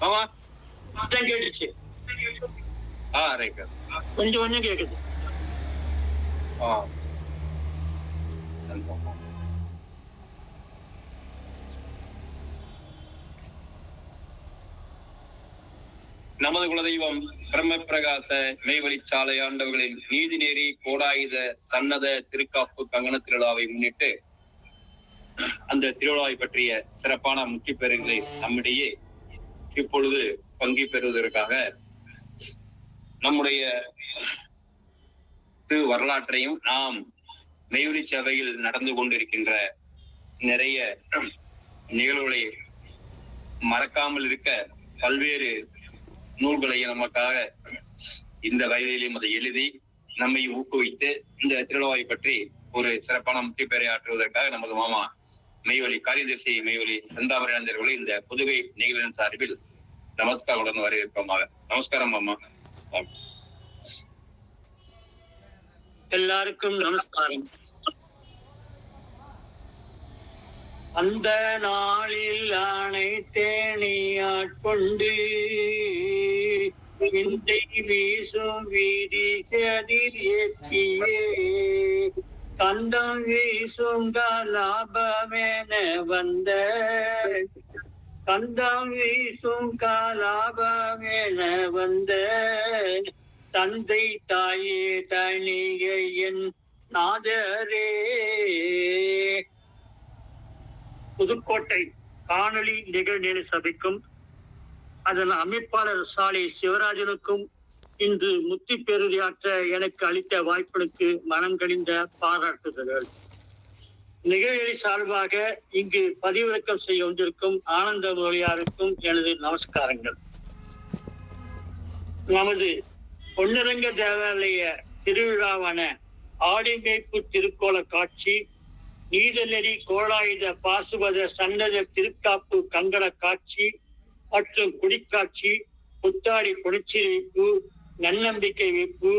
மாமா கேட்டுச்சு. ரைட். கொஞ்சம் கொஞ்சம் கேக்குது. நமது குலதெய்வம் பிரம்ம பிரகாச மெய்வழிச்சாலை ஆண்டவர்களின் நீதி நேரி கோடாயுத சன்னத திருக்காப்பு கங்கண திருவிழாவை முன்னிட்டு அந்த திருவிழாவை பற்றிய சிறப்பான முக்கிய பெயர்களை நம்மிடையே இப்பொழுது பங்கு பெறுவதற்காக நம்முடைய வரலாற்றையும் நாம் மெய்வழி சேவையில் நடந்து கொண்டிருக்கின்ற நிறைய நிகழ்வுகளை மறக்காமல் இருக்க பல்வேறு நூல்களை நமக்காக இந்த வயதிலும் அதை எழுதி நம்மை ஊக்குவித்து இந்த திருவிழாவை பற்றி ஒரு சிறப்பான முக்கிய பெயரை ஆற்றுவதற்காக நமது மாமா மெய்வழி காரியதர்சி மெய்வழி செந்தாமரையாளர்களை இந்த புதுகை நிகழ்வின் சார்பில் நமஸ்காரத்துடன் வரவேற்போமாக. நமஸ்காரம் மாமா. எல்லாருக்கும் நமஸ்காரம். அந்த நாளில் அனைத்தேனி ஆட்கொண்டு விந்தை வீசும் வீதி கதிர் ஏற்றியே கந்தம் வீசும் கலாபமென வந்த கந்தம் வீசும் கலாபமென வந்த தந்தை தாயே தனிகையின் நாதரே. புதுக்கோட்டை காணொலி நிகழ்நேர சபைக்கும் அதன் அமைப்பாளர் சாலை சிவராஜனுக்கும் இன்று முத்தி பெருதியாற்ற எனக்கு அளித்த வாய்ப்புகளுக்கு மனம் கழிந்த பாராட்டுதல்கள். நிகழ்ச்சி சார்பாக இங்கு பதிவிறக்கம் செய்ய வந்திருக்கும் ஆனந்த மொழியாருக்கும் எனது நமஸ்காரங்கள். நமது பொன்னிரங்க தேவாலய திருவிழாவான ஆடிமேய்ப்பு திருக்கோல காட்சி, நீதநெறி கோளாயுத பாசுபத சன்னத திருக்காப்பு கங்கண காட்சி மற்றும் குடிக்காட்சி, புத்தாடி புனிச்சி வைப்பு, நன்னம்பிக்கை வைப்பு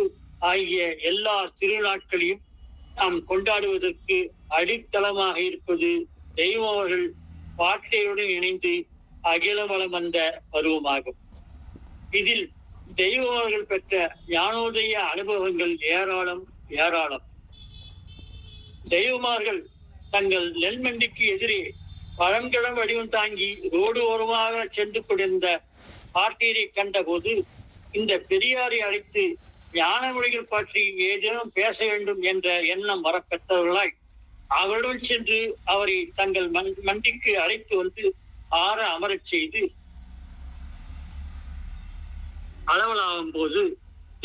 ஆகிய எல்லா திருநாட்களையும் நாம் கொண்டாடுவதற்கு அடித்தளமாக இருப்பது தெய்வங்கள் பாட்டையுடன் இணைந்து அகில வளம் வந்த பருவமாகும். இதில் தெய்வங்கள் பெற்ற ஞானோதய அனுபவங்கள் ஏராளம் ஏராளம். தெய்வமார்கள் தங்கள் நெல்மண்டிக்கு எதிரே பழங்கடம் வடிவம் தாங்கி ரோடு ஓரமாக சென்று கொண்டிருந்த பாட்டீரை கண்ட போது இந்த பெரியாரை அழைத்து ஞான மொழிகள் பற்றி ஏதேனும் பேச வேண்டும் என்ற எண்ணம் வரப்பெற்றவர்களாய் அவருடன் சென்று அவரை தங்கள் மண்டிக்கு அழைத்து வந்து ஆற அமரச் செய்து அளவலாகும் போது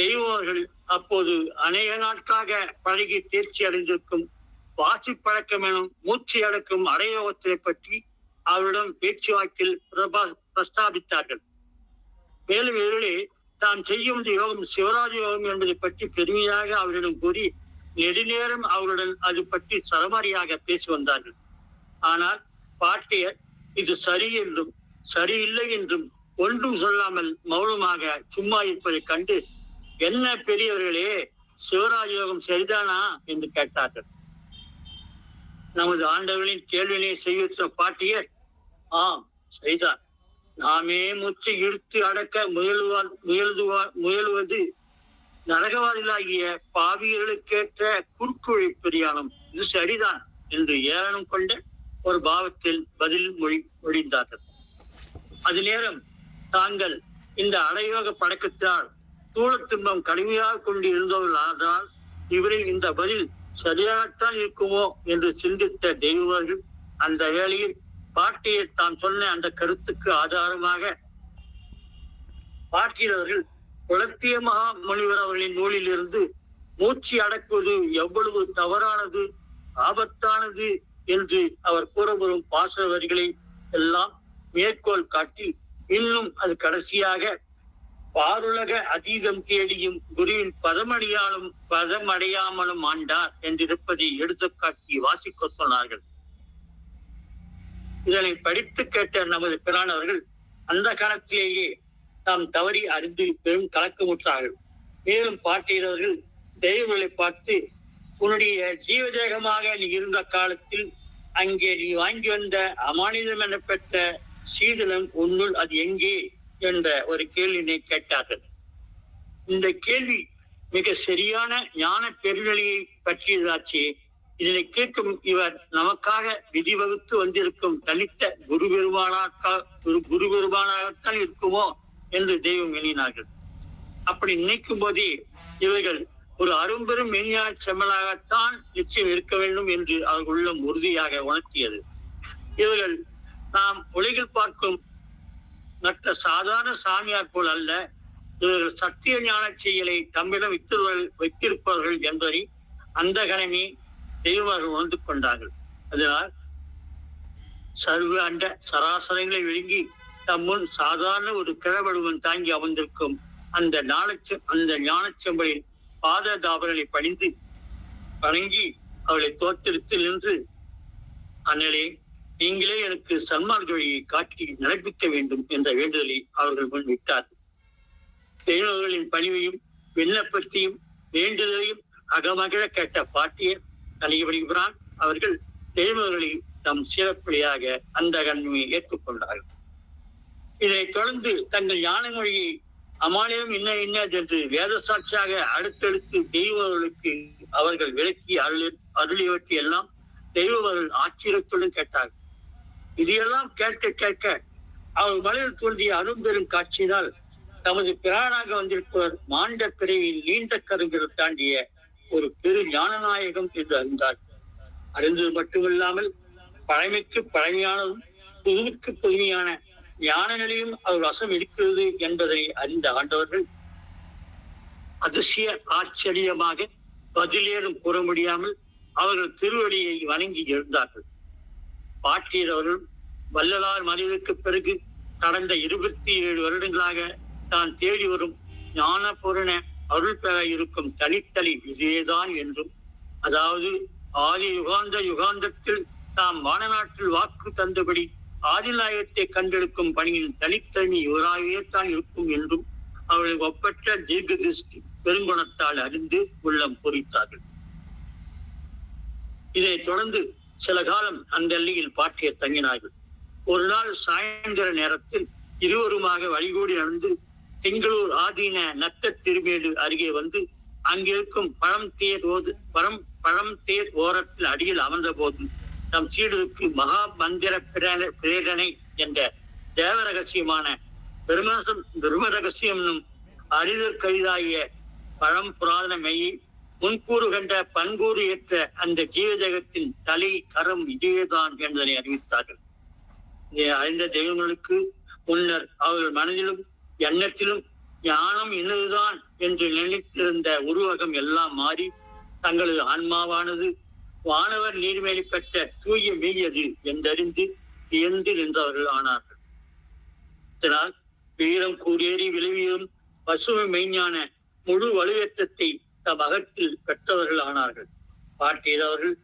தெய்வர்கள் அப்போது அநேக நாட்காக பழகி தேர்ச்சி அடைந்திருக்கும் வாசி பழக்கம் எனும் மூச்சு அடக்கும் அடையோகத்தை பற்றி அவரிடம் பேச்சுவாக்கில் பிரஸ்தாபித்தார்கள். மேலும் இவர்களே தாம் செய்யும் யோகம் சிவராஜ யோகம் என்பதை பற்றி பெருமையாக அவரிடம் கூறி நெடுநேரம் அவருடன் அது பற்றி சரமாரியாக பேசி வந்தார்கள். ஆனால் பாட்டியர் இது சரி என்றும் சரியில்லை என்றும் ஒன்றும் சொல்லாமல் மௌனமாக சும்மா இருப்பதை கண்டு, என்ன பெரியவர்களே, சிவராஜ யோகம் சரிதானா என்று கேட்டார்கள். நமது ஆண்டவர்களின் கேள்வினை செய்ய பாட்டியர், ஆம் சரிதான், நாமே மூச்சு இழுத்து அடக்க முயலுவது நரகவாதிகளாகிய பாவியர்களுக்கேற்ற குறுக்குழி பிரியாணம், இது சரிதான் என்று ஏளனம் கொண்ட ஒரு பாவத்தில் பதில் மொழிந்தார்கள். அது நேரம் தாங்கள் இந்த அடையோக பழக்கத்தால் தூள துன்பம் கடுமையாக கொண்டு இருந்தவர்கள் ஆதலால் இவரின் இந்த பதில் சரியாகத்தான் இருக்குமோ என்று சிந்தித்த தெய்வர்கள் அந்த வேளையில் பாட்டியர் தான் சொன்ன அந்த கருத்துக்கு ஆதாரமாக பாட்டியவர்கள் குலத்திய மகா முனிவர் அவர்களின் நூலில் இருந்து மூச்சு அடக்குவது எவ்வளவு தவறானது, ஆபத்தானது என்று அவர் கூறப்படும் பாச வரிகளை எல்லாம் மேற்கோள் காட்டி, இன்னும் அது கடைசியாக பாருலக அதீதம் தேடியும் குருவின் பதமடையாமலும் ஆண்டார் என்றிருப்பதை எடுத்துக்காட்டி வாசிக்க சொன்னார்கள். இதனை படித்து கேட்ட நமது பிரானவர்கள் அந்த காலத்திலேயே தாம் தவறி அறிந்து பெரும் கலக்கமுற்றார்கள். மேலும் பாட்டியவர்கள் தெய்வங்களை பார்த்து, உன்னுடைய ஜீவதேகமாக நீ இருந்த காலத்தில் அங்கே நீ வாங்கி வந்த அமானிதம் என பெற்ற சீதனம் உன்னுள் அது எங்கே என்ற ஒரு கேள்வியினை கேட்டார்கள். இந்த கேள்வி மிக சரியான ஞான பெருநிலையை பற்றியதாச்சு. இதனை கேட்கும் இவர் நமக்காக விதி வகுத்து வந்திருக்கும் தனித்த குரு பெருமானாகத்தான் இருக்குமோ என்று தெய்வம் எண்ணினார்கள். அப்படி நினைக்கும் போதே இவர்கள் ஒரு அரும்பெரும் மெய்ஞான செம்மலாகத்தான் நிச்சயம் இருக்க வேண்டும் என்று அவர்கள் உள்ளம் உறுதியாக உணர்த்தியது. இவர்கள் நாம் உலகில் பார்க்கும் மற்ற சாதாரண சாமியார் போல் அல்ல, இவர்கள் சத்திய ஞான செயலை தம்மிடம் வைத்திருப்பவர்கள் என்பதை அந்த கணமே தெய்வர்கள் உணர்ந்து கொண்டார்கள். அதனால் சர்வ அண்ட சராசரங்களை விழுங்கி தம் முன் சாதாரண ஒரு கிழவடுவன் தாங்கி அமர்ந்திருக்கும் அந்த ஞானச்செம்பலின் பாத தாபரனை பணிந்து வணங்கி அவளை தோற்றெடுத்து நின்று, அண்ணலே, நீங்களே எனக்கு சன்மார்க்கவழியை காட்டி நடப்பிக்க வேண்டும் என்ற வேண்டுதலை அவர்கள் முன் வைத்தார்கள். தெய்வங்களின் பணிவையும் விண்ணப்பத்தையும் வேண்டுதலையும் அகமகிழ கேட்ட பாட்டியர் தலைவரிபிரான் அவர்கள் தெய்வங்களை தம் சிறப்பியாக அந்த கண்மையை ஏற்றுக்கொண்டார்கள். இதைத் தொடர்ந்து தங்கள் ஞான மொழியை அமானியம் என்று வேத சாட்சியாக அடுத்தடுத்து தெய்வங்களுக்கு அவர்கள் விளக்கி அருளியவற்றை எல்லாம் தெய்வர்கள் ஆச்சரியத்துடன் கேட்டார்கள். இதையெல்லாம் கேட்க கேட்க அவர் மலையில் தோன்றிய அரும்பெரும் காட்சியினால் தமது பிரானாக வந்திருப்பவர் மாண்ட பிறவியில் நீண்ட கருங்கல் தாண்டிய ஒரு பெரு ஞானநாயகம் என்று அறிந்தார். அறிந்தது மட்டுமில்லாமல் பழமைக்கு பழமையானதும் புதுமைக்கு புதுமையான ஞான நிலையும் அவர் வசம் இருக்கிறது என்பதை அறிந்த ஆண்டவர்கள் அதிசய ஆச்சரியமாக பதிலேறும் கூற முடியாமல் அவர்கள் திருவடியை வணங்கி எழுந்தார்கள். பாட்டியர் அவர்கள் வள்ளலார் மறைவுக்கு பிறகு கடந்த 27 வருடங்களாக தான் தேடி வரும் ஞான பூரண அருள் பெற இருக்கும் தனித்தலை இதுவேதான் என்றும், அதாவது ஆதி யுகாந்தத்தில் தாம் வானநாட்டில் வாக்கு தந்தபடி ஆதிநாயகத்தை கண்டெடுக்கும் பணியின் தனித்தன்மை இவராகவே தான் இருக்கும் என்றும் அவர்கள் ஒப்பற்ற தீர்க்க திருஷ்டி பெருங்குணத்தால் அறிந்து உள்ளம் பொறித்தார்கள். இதைத் தொடர்ந்து சில காலம் அந்த எல்லையில் பாட்டியர் தங்கினார்கள். ஒரு நாள் சாயந்தர நேரத்தில் இருவருமாக வழிகூடி நடந்து திங்களூர் ஆதீன நத்த திருமேடு அருகே வந்து அங்கிருக்கும் பழம் தேர் ஓரத்தில் அடியில் அமர்ந்த போது தம் சீடருக்கு மகா மந்திர பிரேரணை என்ற தேவ ரகசியமான பிரம்ம ரகசியம் என்னும் அறிதற் கவிதாகிய பழம் புராதன மெய்யை முன்கூறு கண்ட பண்கூறு ஏற்ற அந்த ஜீவஜகத்தின் தலை கரம் இதுவேதான் என்பதனை அறிவித்தார்கள். இதை அறிந்த தெய்வங்களுக்கு முன்னர் அவர்கள் மனதிலும் எண்ணத்திலும் ஞானம் இன்னதுதான் என்று நினைத்திருந்த உருவகம் எல்லாம் மாறி தங்களது ஆன்மாவானது வானவர் நீர்மேலி பெற்ற தூய மெய்யது என்றறிந்து வியந்து நின்றவர்கள் ஆனார்கள். இதனால் வீரம் கூறியேறி விளைவியும் பசுமை மெய்ஞான முழு வலுவேற்றத்தை தம் அகத்தில் பெற்றவர்கள் ஆனார்கள். பாட்டியவர்கள்